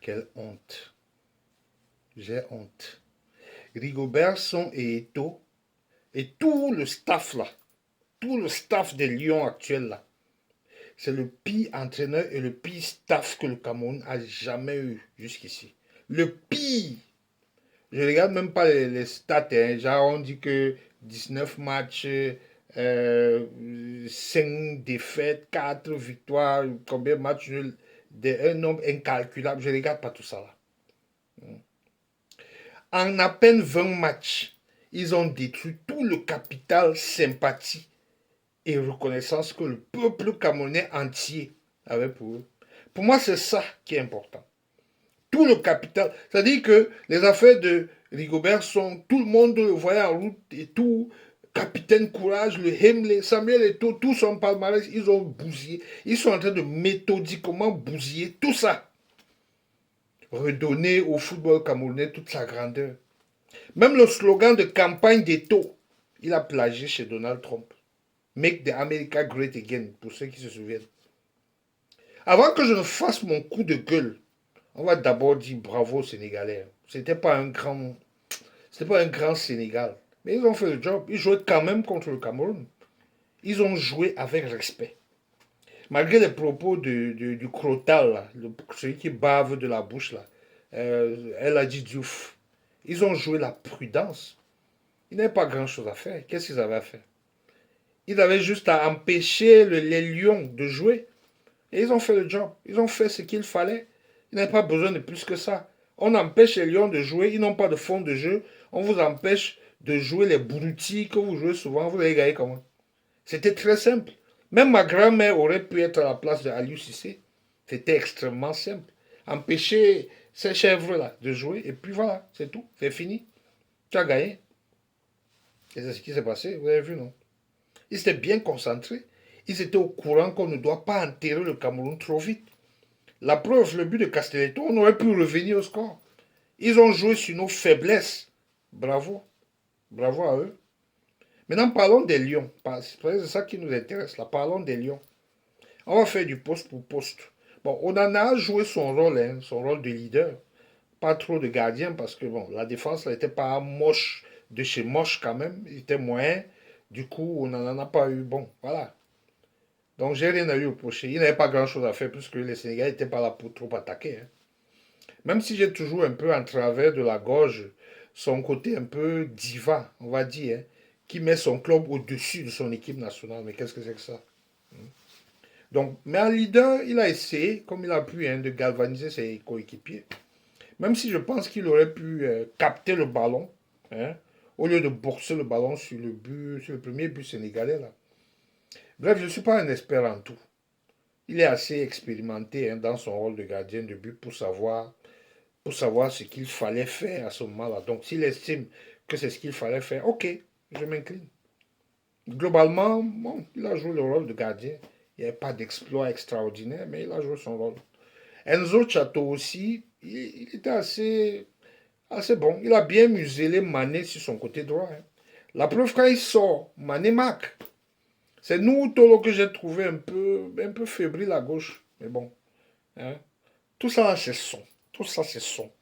Quelle honte. J'ai honte. Rigobertson et Eto'o et tout le staff là, tout le staff des Lions actuels là, c'est le pire entraîneur et le pire staff que le Cameroun a jamais eu jusqu'ici. Le pire. Je regarde même pas les stats, hein. Genre on dit que 19 matchs, 5 défaites, 4 victoires, combien de matchs nuls, un nombre incalculable. Je regarde pas tout ça là. En à peine 20 matchs, ils ont détruit tout le capital sympathie et reconnaissance que le peuple camerounais entier avait pour eux. Pour moi, c'est ça qui est important. Tout le capital. C'est-à-dire que les affaires de Rigobert sont, tout le monde le voyait en route et tout. Capitaine Courage, le Hemley, Samuel Eto'o, tous son palmarès, ils ont bousillé. Ils sont en train de méthodiquement bousiller tout ça. Redonner au football camerounais toute sa grandeur. Même le slogan de campagne d'Eto'o, il a plagié chez Donald Trump. Make the America Great Again, pour ceux qui se souviennent. Avant que je ne fasse mon coup de gueule, on va d'abord dire bravo aux Sénégalais. C'était pas un grand Sénégal. Mais ils ont fait le job. Ils jouaient quand même contre le Cameroun. Ils ont joué avec respect. Malgré les propos du crotal, là, celui qui bave de la bouche, là, elle a dit Diouf. Ils ont joué la prudence. Ils n'avaient pas grand-chose à faire. Qu'est-ce qu'ils avaient à faire? Ils avaient juste à empêcher les Lions de jouer. Et ils ont fait le job. Ils ont fait ce qu'il fallait. Ils n'avaient pas besoin de plus que ça. On empêche les Lions de jouer. Ils n'ont pas de fond de jeu. On vous empêche de jouer les broutilles que vous jouez souvent. Vous allez gagner comment? C'était très simple. Même ma grand-mère aurait pu être à la place de Aliou Cissé. C'était extrêmement simple. Empêcher ces chèvres-là de jouer. Et puis voilà, c'est tout. C'est fini. Tu as gagné. Et c'est ce qui s'est passé. Vous avez vu, non? Ils étaient bien concentrés. Ils étaient au courant qu'on ne doit pas enterrer le Cameroun trop vite. La preuve, le but de Castelletto, on aurait pu revenir au score. Ils ont joué sur nos faiblesses. Bravo. Bravo à eux. Maintenant, parlons des Lions. C'est ça qui nous intéresse là. Parlons des Lions. On va faire du poste pour poste. Bon, Onana a joué son rôle, hein, son rôle de leader. Pas trop de gardien parce que bon, la défense n'était pas moche de chez moche quand même. Il était moyen. Du coup, on n'en a pas eu. Bon, voilà. Donc, j'ai rien à lui reprocher. Il n'avait pas grand-chose à faire puisque les Sénégalais n'étaient pas là pour trop attaquer, hein. Même si j'ai toujours un peu en travers de la gorge son côté un peu diva, on va dire, hein, qui met son club au-dessus de son équipe nationale. Mais qu'est-ce que c'est que ça? Donc, mais en leader, il a essayé, comme il a pu, hein, de galvaniser ses coéquipiers. Même si je pense qu'il aurait pu capter le ballon, hein, au lieu de bourser le ballon sur le but, sur le premier but sénégalais là. Bref, je ne suis pas un expert en tout. Il est assez expérimenté, hein, dans son rôle de gardien de but pour savoir ce qu'il fallait faire à ce moment-là. Donc, s'il estime que c'est ce qu'il fallait faire, ok, je m'incline. Globalement, bon, il a joué le rôle de gardien. Il n'y avait pas d'exploit extraordinaire, mais il a joué son rôle. Enzo Chateau aussi, il était assez bon. Il a bien muselé Mané sur son côté droit, hein. La preuve, quand il sort, Mané marque. C'est nous, Tolo, que j'ai trouvé un peu fébrile à gauche. Mais bon, hein. Tout ça, c'est son. Tout ça, c'est son.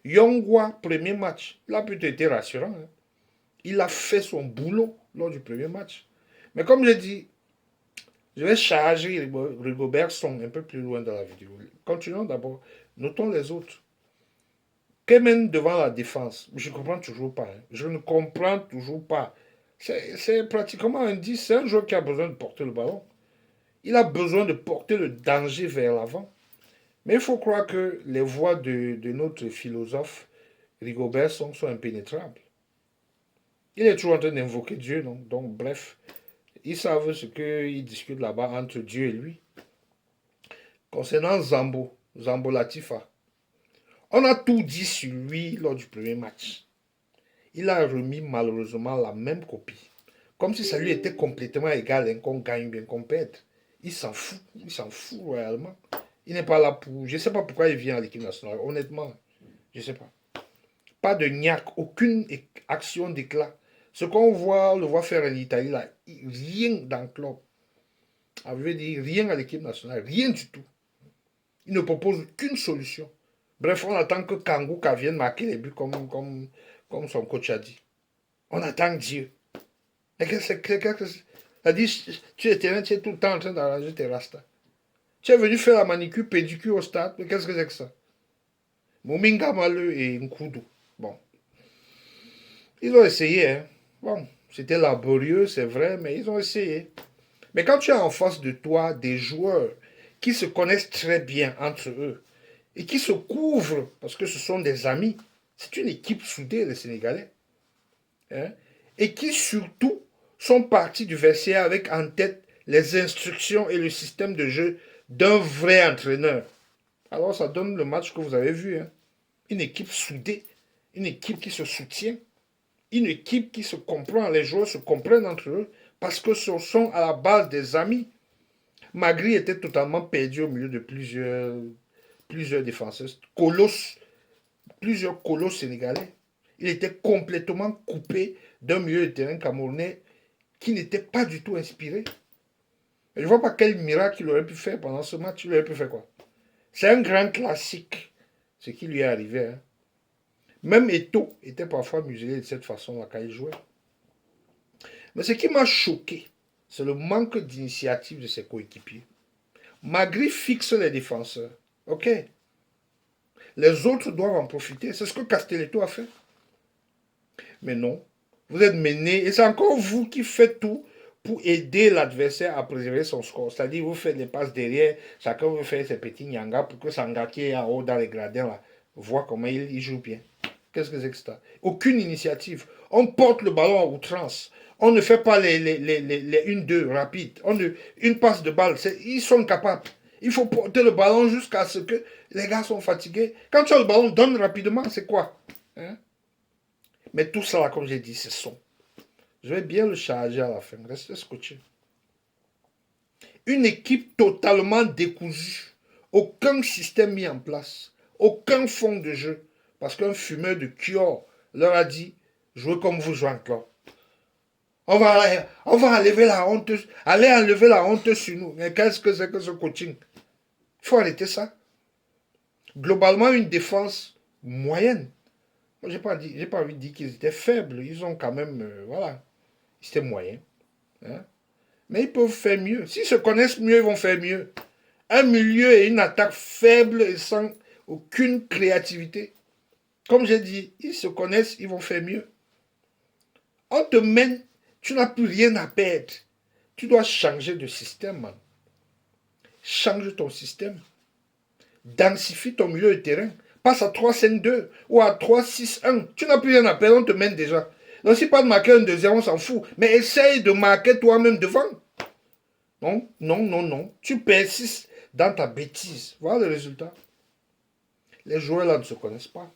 Yongwa, premier match, il a plutôt été rassurant, hein. Il a fait son boulot lors du premier match. Mais comme je dis, je vais charger Rigobert Song un peu plus loin dans la vidéo. Continuons d'abord. Notons les autres. Kemen devant la défense, je ne comprends toujours pas, hein. Je ne comprends toujours pas. C'est pratiquement un 10. C'est un joueur qui a besoin de porter le ballon. Il a besoin de porter le danger vers l'avant. Mais il faut croire que les voix de notre philosophe Rigobert sont impénétrables. Il est toujours en train d'invoquer Dieu, non? Donc, bref, ils savent ce qu'ils discutent là-bas entre Dieu et lui. Concernant Zambo Latifa, on a tout dit sur lui lors du premier match. Il a remis malheureusement la même copie. Comme si ça lui était complètement égal, hein, qu'on gagne bien qu'on perde. Il s'en fout réellement. Il n'est pas là pour... Je ne sais pas pourquoi il vient à l'équipe nationale, honnêtement, je ne sais pas. Pas de niaque, aucune action d'éclat. Ce qu'on voit, le voit faire en Italie, là, rien dans le club. Ça veut dire rien à l'équipe nationale, rien du tout. Il ne propose qu'une solution. Bref, on attend que Kanguka vienne marquer les buts comme son coach a dit. On attend Dieu. Et qu'est-ce que c'est? Ça dit, tu es tout le temps en train d'arranger tes rastas. Tu es venu faire la manicure, pédicure au stade, mais qu'est-ce que c'est que ça? Mominga Maleu et Nkudu. Bon. Ils ont essayé, hein. Bon, c'était laborieux, c'est vrai, mais ils ont essayé. Mais quand tu as en face de toi des joueurs qui se connaissent très bien entre eux et qui se couvrent parce que ce sont des amis, c'est une équipe soudée, les Sénégalais. Hein, et qui surtout sont partis du vestiaire avec en tête les instructions et le système de jeu d'un vrai entraîneur. Alors ça donne le match que vous avez vu. Hein. Une équipe soudée, une équipe qui se soutient, une équipe qui se comprend, les joueurs se comprennent entre eux parce que ce sont à la base des amis. Magri était totalement perdu au milieu de plusieurs défenseurs, plusieurs colosses sénégalais. Il était complètement coupé d'un milieu de terrain camerounais qui n'était pas du tout inspiré. Je ne vois pas quel miracle il aurait pu faire pendant ce match. Il aurait pu faire quoi? C'est un grand classique, ce qui lui est arrivé. Hein. Même Eto'o était parfois muselé de cette façon-là quand il jouait. Mais ce qui m'a choqué, c'est le manque d'initiative de ses coéquipiers. Magri fixe les défenseurs. Ok. Les autres doivent en profiter. C'est ce que Castelletto a fait. Mais non. Vous êtes mené et c'est encore vous qui faites tout pour aider l'adversaire à préserver son score. C'est-à-dire, vous faites les passes derrière, chacun veut faire ses petits nyanga pour que Sanga qui est en haut dans les gradins là, voit comment il joue bien. Qu'est-ce que c'est que ça? Aucune initiative. On porte le ballon à outrance. On ne fait pas les 1-2 rapides. Une passe de balle, ils sont capables. Il faut porter le ballon jusqu'à ce que les gars sont fatigués. Quand tu as le ballon, donne rapidement, c'est quoi? Hein? Mais tout ça, là, comme j'ai dit, c'est son. Je vais bien le charger à la fin. Restez scotché. Une équipe totalement décousue. Aucun système mis en place. Aucun fond de jeu. Parce qu'un fumeur de Kior leur a dit, jouez comme vous jouez en club. On va enlever la honte. Allez enlever la honte sur nous. Mais qu'est-ce que c'est que ce coaching? Il faut arrêter ça. Globalement, une défense moyenne. Moi, j'ai pas envie de dire qu'ils étaient faibles. Ils ont quand même, voilà, ils étaient moyens. Hein? Mais ils peuvent faire mieux. S'ils se connaissent mieux, ils vont faire mieux. Un milieu et une attaque faible et sans aucune créativité. Comme j'ai dit, ils se connaissent, ils vont faire mieux. On te mène, tu n'as plus rien à perdre. Tu dois changer de système, man. Change ton système. Densifie ton milieu de terrain. Passe à 3-5-2 ou à 3-6-1. Tu n'as plus rien à perdre, on te mène déjà. Donc si pas de marquer un deuxième, on s'en fout. Mais essaye de marquer toi-même devant. Non, non, non, non. Tu persistes dans ta bêtise. Voilà le résultat. Les joueurs là ne se connaissent pas.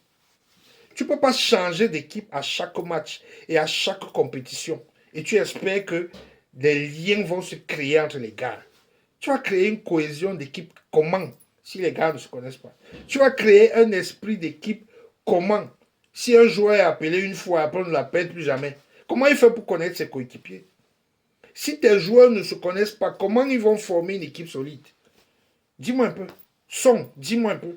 Tu ne peux pas changer d'équipe à chaque match et à chaque compétition. Et tu espères que des liens vont se créer entre les gars. Tu vas créer une cohésion d'équipe comment si les gars ne se connaissent pas? Tu vas créer un esprit d'équipe comment si un joueur est appelé une fois, après on ne l'appelle plus jamais? Comment il fait pour connaître ses coéquipiers? Si tes joueurs ne se connaissent pas, comment ils vont former une équipe solide? Dis-moi un peu. Dis-moi un peu.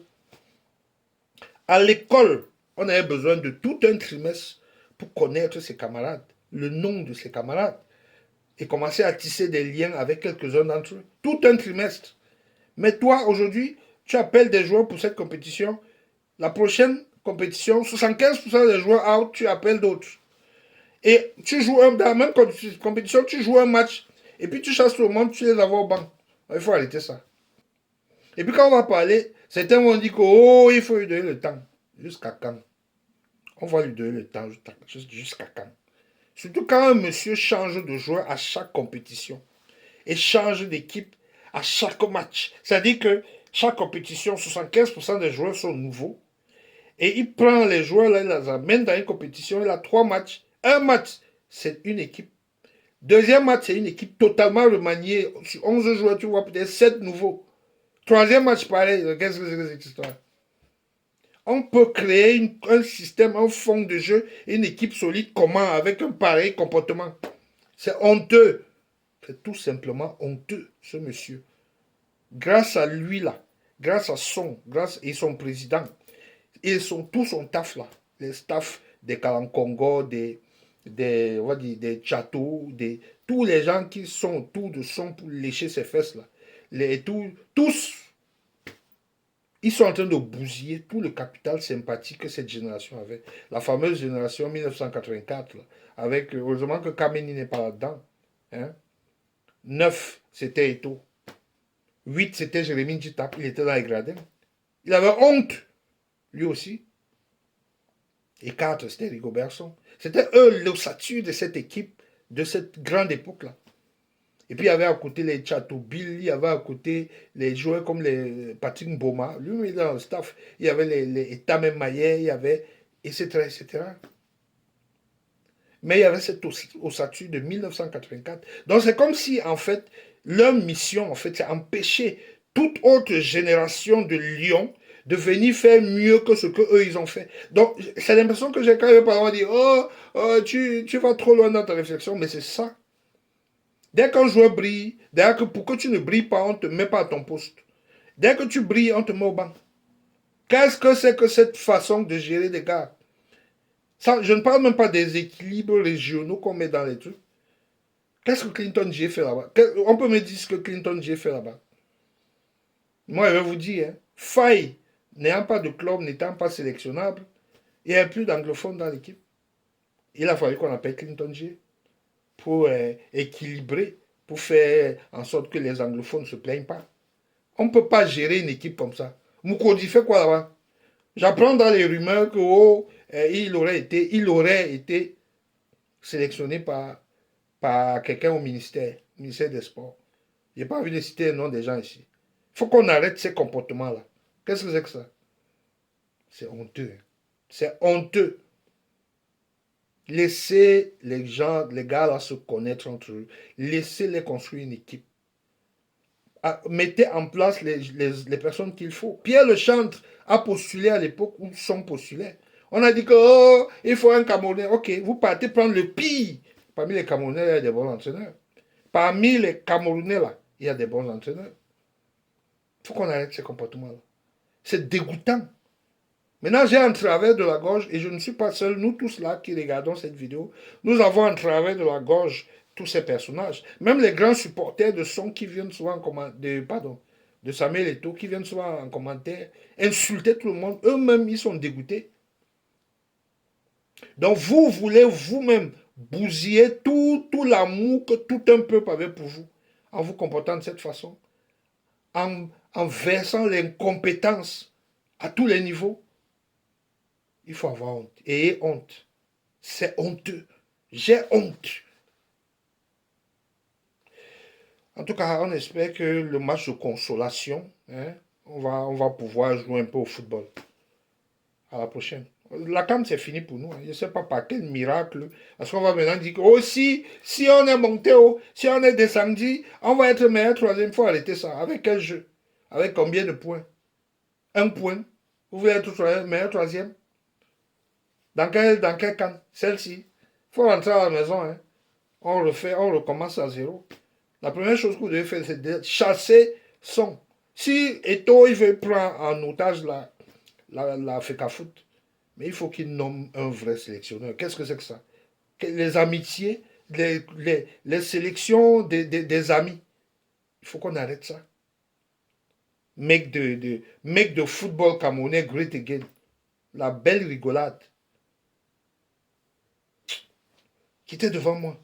À l'école, on avait besoin de tout un trimestre pour connaître ses camarades, le nom de ses camarades, et commencer à tisser des liens avec quelques-uns d'entre eux. Tout un trimestre. Mais toi, aujourd'hui, tu appelles des joueurs pour cette compétition. La prochaine compétition, 75% des joueurs out, tu appelles d'autres. Et tu joues dans la même compétition, tu joues un match, et puis tu chasses tout le monde, tu les as au banc. Il faut arrêter ça. Et puis quand on va parler, certains vont dire que, oh, il faut lui donner le temps. Jusqu'à quand? On va lui donner le temps jusqu'à quand? Surtout quand un monsieur change de joueur à chaque compétition et change d'équipe à chaque match. C'est-à-dire que chaque compétition, 75% des joueurs sont nouveaux. Et il prend les joueurs, là, il les amène dans une compétition, il a 3 matchs. Un match, c'est une équipe. Deuxième match, c'est une équipe totalement remaniée. Sur 11 joueurs, tu vois peut-être 7 nouveaux. Troisième match, pareil. Qu'est-ce que c'est que cette histoire? On peut créer un système, un fond de jeu, une équipe solide, comment, avec un pareil comportement. C'est honteux. C'est tout simplement honteux, ce monsieur. Grâce à lui, là, grâce à son président, Ils sont tous en taf là. Les staffs des Kalankongo, on va dire, des Tchatou, tous les gens qui sont autour de son pour lécher ses fesses là. Tous, ils sont en train de bousiller tout le capital sympathique que cette génération avait. La fameuse génération 1984, là, avec, heureusement que Kameni n'est pas là-dedans. Hein. 9, c'était Eto. 8, c'était Jérémy Djitak, il était dans les gradins. Il avait honte, lui aussi. Et 4, c'était Rigobertson. C'était eux l'ossature de cette équipe, de cette grande époque-là. Et puis il y avait à côté les Bill, il y avait à côté les joueurs comme les Patrick Mboma. Lui, il était dans le staff. Il y avait les Tamem Maillet, il y avait, etc., etc. Mais il y avait cette ossature de 1984. Donc c'est comme si, en fait, leur mission, en fait, c'est empêcher toute autre génération de Lions de venir faire mieux que ce qu'eux, ils ont fait. Donc, c'est l'impression que j'ai quand même pas dit, tu vas trop loin dans ta réflexion, mais c'est ça. Dès qu'un joueur brille, dès que pour que tu ne brilles pas, on ne te met pas à ton poste. Dès que tu brilles, on te met au banc. Qu'est-ce que c'est que cette façon de gérer les gars? Ça, je ne parle même pas des équilibres régionaux qu'on met dans les trucs. Qu'est-ce que Clinton J fait là-bas? On peut me dire ce que Clinton J fait là-bas. Moi, je vais vous dire, hein, Faye, n'ayant pas de club, n'étant pas sélectionnable, il n'y a plus d'anglophones dans l'équipe. Il a fallu qu'on appelle Clinton J pour équilibrer, pour faire en sorte que les anglophones ne se plaignent pas. On ne peut pas gérer une équipe comme ça. Moukodi fait quoi là-bas? J'apprends dans les rumeurs que il aurait été sélectionné par quelqu'un au ministère des Sports. Je n'ai pas envie de citer le nom des gens ici. Il faut qu'on arrête ces comportements-là. Qu'est-ce que c'est que ça? C'est honteux. C'est honteux. Laissez les gens, les gars là se connaître entre eux. Laissez-les construire une équipe. Mettez en place les personnes qu'il faut. Pierre Lechantre a postulé à l'époque où son postulait. On a dit que il faut un Camerounais. Ok, vous partez prendre le pire. Parmi les Camerounais, il y a des bons entraîneurs. Parmi les Camerounais, là, il y a des bons entraîneurs. Il faut qu'on arrête ces comportements-là. C'est dégoûtant. Maintenant, j'ai un travers de la gorge, et je ne suis pas seul, nous tous là qui regardons cette vidéo, nous avons un travers de la gorge tous ces personnages. Même les grands supporters de son qui viennent souvent en commentaire, de Samuel Eto'o, qui viennent souvent en commentaire, insulter tout le monde, eux-mêmes, ils sont dégoûtés. Donc, vous voulez vous-même bousiller tout l'amour que tout un peuple avait pour vous, en vous comportant de cette façon, en versant l'incompétence à tous les niveaux. Il faut avoir honte. Ayez honte. C'est honteux. J'ai honte. En tout cas, on espère que le match de consolation, hein, on va pouvoir jouer un peu au football. À la prochaine. La CAN, c'est fini pour nous. Hein. Je ne sais pas par quel miracle. Parce qu'on va maintenant dire que si on est monté haut, si on est descendu, on va être meilleur troisième. Il faut arrêter ça. Avec quel jeu? Avec combien de points? Un point. Vous voulez être meilleur troisième? Dans quel camp? Celle-ci. Il faut rentrer à la maison. Hein. On recommence à zéro. La première chose que vous devez faire, c'est de chasser son. Si Eto'o, il veut prendre en otage la FECAFOOT, mais il faut qu'il nomme un vrai sélectionneur. Qu'est-ce que c'est que ça? Les amitiés, les sélections des amis. Il faut qu'on arrête ça. Mec de football camerounais, great again. La belle rigolade. Qui était devant moi.